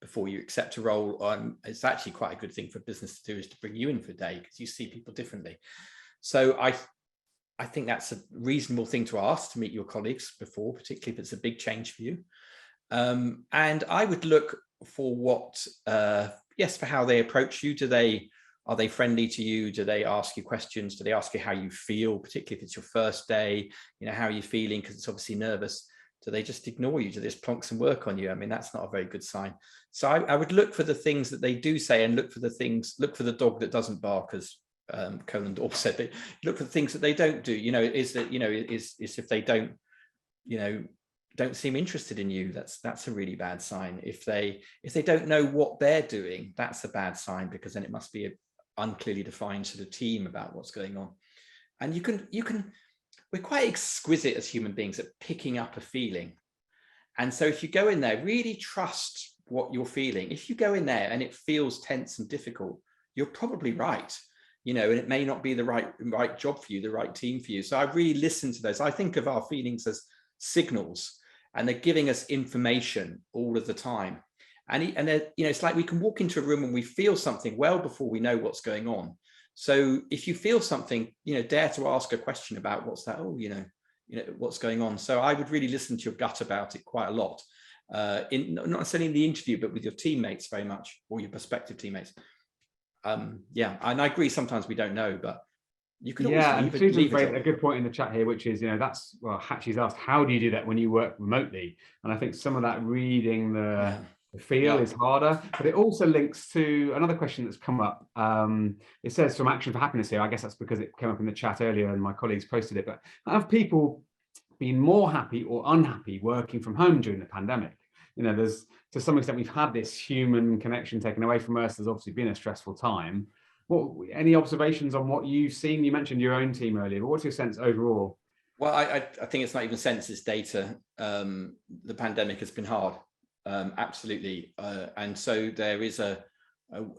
accept a role. It's actually quite a good thing for business to do, is to bring you in for a day, because you see people differently. So I think that's a reasonable thing to ask, to meet your colleagues before, particularly if it's a big change for you. And I would look for for how they approach you. Are they friendly to you? Do they ask you questions? Do they ask you how you feel, particularly if it's your first day? How are you feeling? Because it's obviously nervous. Do they just ignore you? Do they just plonk some work on you? I mean, that's not a very good sign. So I would look for the things that they do say, and look for the dog that doesn't bark, as Conan Doyle said. Look for the things that they don't do. Is if they don't seem interested in you, that's a really bad sign. If they don't know what they're doing, that's a bad sign, because then it must be a unclearly defined sort of team about what's going on. And we're quite exquisite as human beings at picking up a feeling. And so if you go in there, really trust what you're feeling. If you go in there and it feels tense and difficult, you're probably right. And it may not be the right job for you, the right team for you. So I really listen to those. I think of our feelings as signals, and they're giving us information all of the time. And it's like we can walk into a room and we feel something well before we know what's going on. So if you feel something, dare to ask a question about what's that? Oh, what's going on. So I would really listen to your gut about it quite a lot, not necessarily in the interview, but with your teammates very much, or your prospective teammates. And I agree, sometimes we don't know, but you can always Susan's raised a good point in the chat here, which is, Hatchie's asked, how do you do that when you work remotely? And I think some of that reading the feel is harder, but it also links to another question that's come up. It says from Action for Happiness here. I guess that's because it came up in the chat earlier and my colleagues posted it, but have people been more happy or unhappy working from home during the pandemic? There's, to some extent, we've had this human connection taken away from us. There's obviously been a stressful time. Any observations on what you've seen? You mentioned your own team earlier, but what's your sense overall? Well, I think it's not even sense, it's data. The pandemic has been hard, absolutely. And so there is a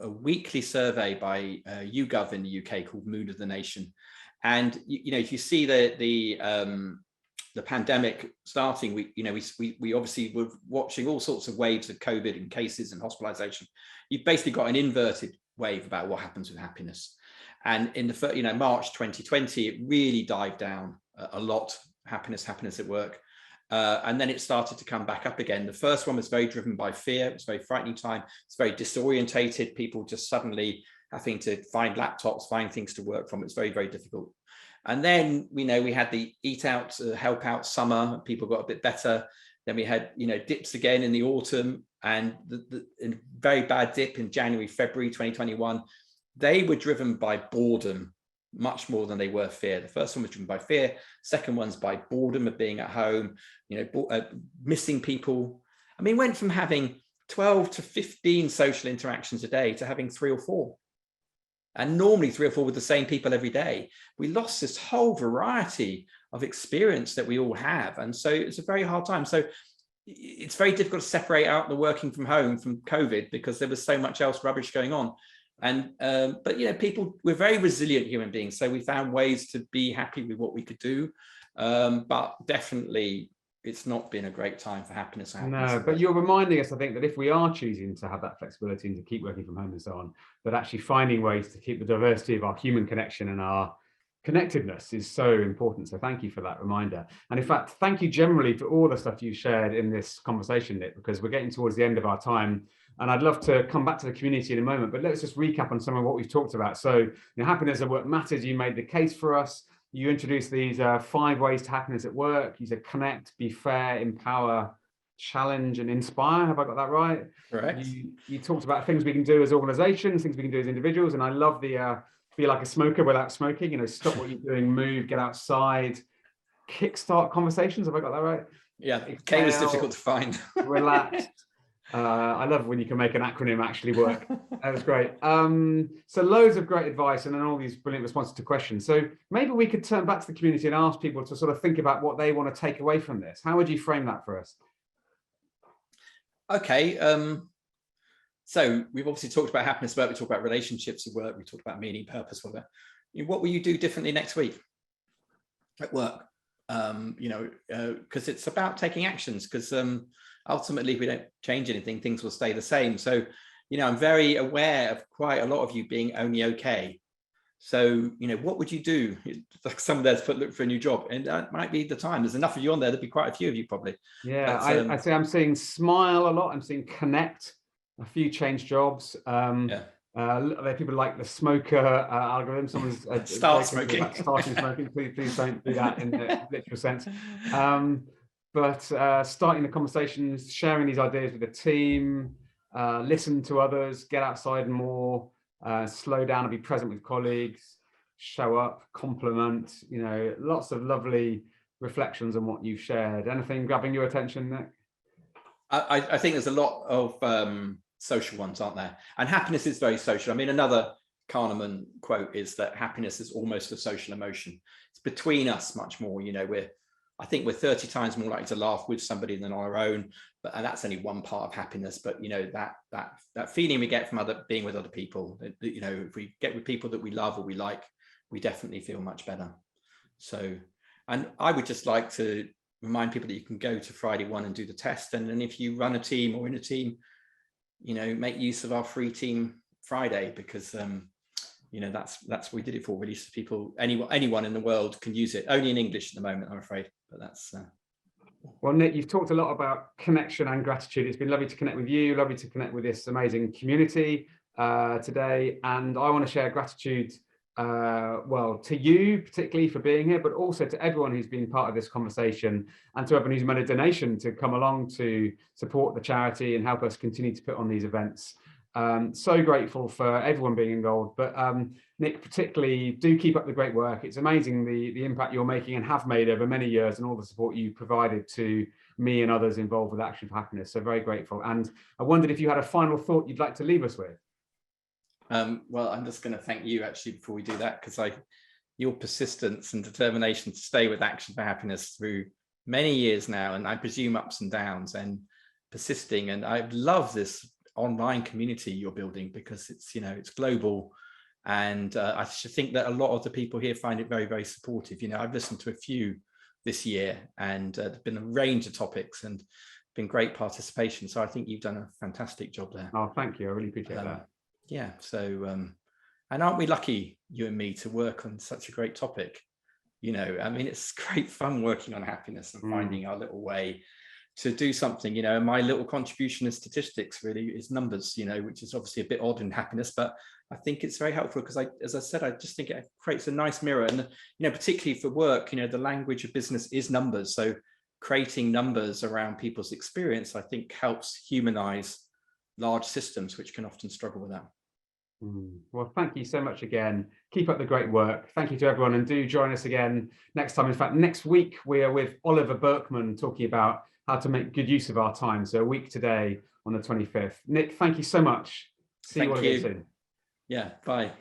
weekly survey by YouGov in the UK called Mood of the Nation. And if you see the pandemic starting, we obviously were watching all sorts of waves of COVID and cases and hospitalization. You've basically got an inverted wave about what happens with happiness. And in the March 2020, it really dived down a lot. Happiness at work, and then it started to come back up again. The first one was very driven by fear. It was a very frightening time. It's very disorientated. People just suddenly having to find laptops, find things to work from. It's very, very difficult. And then we had the eat out, help out summer. People got a bit better. Then we had dips again in the autumn, and the very bad dip in January, February 2021. They were driven by boredom much more than they were fear. The first one was driven by fear. Second one's by boredom of being at home, missing people. I mean, went from having 12 to 15 social interactions a day to having 3 or 4. And normally 3 or 4 with the same people every day. We lost this whole variety of experience that we all have. And so it's a very hard time. So it's very difficult to separate out the working from home from COVID, because there was so much else rubbish going on. And but people, we're very resilient human beings, so we found ways to be happy with what we could do, but definitely it's not been a great time for happiness. No, but you're reminding us, I think, that if we are choosing to have that flexibility and to keep working from home and so on, that actually finding ways to keep the diversity of our human connection and our connectedness is so important. So thank you for that reminder. And in fact, thank you generally for all the stuff you shared in this conversation, Nic, because we're getting towards the end of our time. And I'd love to come back to the community in a moment, but let's just recap on some of what we've talked about. So happiness at work matters. You made the case for us. You introduced these 5 ways to happiness at work. You said connect, be fair, empower, challenge, and inspire. Have I got that right? Correct. You talked about things we can do as organizations, things we can do as individuals. And I love the be like a smoker without smoking, stop what you're doing, move, get outside, kickstart conversations. Have I got that right? Yeah, K was difficult to find. Relax. I love when you can make an acronym actually work. That was great. So loads of great advice and then all these brilliant responses to questions. So maybe we could turn back to the community and ask people to sort of think about what they want to take away from this. How would you frame that for us? Okay. So we've obviously talked about happiness at work. We talked about relationships at work. We talked about meaning, purpose, whatever. What will you do differently next week? at work, because it's about taking actions, because ultimately if we don't change anything, things will stay the same. So, I'm very aware of quite a lot of you being only okay. So, what would you do? Like someone there's look for a new job, and that might be the time. There's enough of you on there. There'd be quite a few of you probably. Yeah, I say I'm seeing Smile a lot. I'm seeing Connect, a few change jobs. There are people like the smoker algorithm. Someone's start smoking. Starting smoking. Please don't do that in the literal sense. But starting the conversations, sharing these ideas with the team, listen to others, get outside more. Slow down and be present with colleagues, show up, compliment, lots of lovely reflections on what you've shared. Anything grabbing your attention, Nick? I think there's a lot of social ones, aren't there? And happiness is very social. I mean, another Kahneman quote is that happiness is almost a social emotion. It's between us much more. I think we're 30 times more likely to laugh with somebody than on our own, and that's only one part of happiness. But that feeling we get from being with other people, if we get with people that we love or we like, we definitely feel much better. So, and I would just like to remind people that you can go to Friday 1 and do the test, and then if you run a team or in a team, make use of our free Team Friday, because that's what we did it for, really. So people, anyone in the world can use it. Only in English at the moment, I'm afraid, but that's Well, Nick, you've talked a lot about connection and gratitude. It's been lovely to connect with you, lovely to connect with this amazing community today, and I want to share gratitude to you particularly for being here, but also to everyone who's been part of this conversation, and to everyone who's made a donation to come along to support the charity and help us continue to put on these events. So grateful for everyone being involved, but Nick, particularly, do keep up the great work. It's amazing the impact you're making and have made over many years, and all the support you provided to me and others involved with Action for Happiness. So very grateful. And I wondered if you had a final thought you'd like to leave us with. Well, I'm just going to thank you actually before we do that, because your persistence and determination to stay with Action for Happiness through many years now, and I presume ups and downs, and persisting. And I love this online community you're building, because it's global, and I should think that a lot of the people here find it very, very supportive. I've listened to a few this year, and there's been a range of topics and been great participation. So I think you've done a fantastic job there. Oh, thank you. I really appreciate that. Yeah. So and aren't we lucky, you and me, to work on such a great topic? I mean, it's great fun working on happiness and finding our little way to do something. My little contribution in statistics really is numbers, which is obviously a bit odd in happiness, but I think it's very helpful, because as I said, I just think it creates a nice mirror. And particularly for work, the language of business is numbers. So creating numbers around people's experience, I think, helps humanize large systems which can often struggle with that. Well, thank you so much again. Keep up the great work. Thank you to everyone, and do join us again next time. In fact, next week we are with Oliver Berkman talking about how to make good use of our time. So a week today on the 25th. Nick, thank you so much. See you all again soon. Yeah, bye.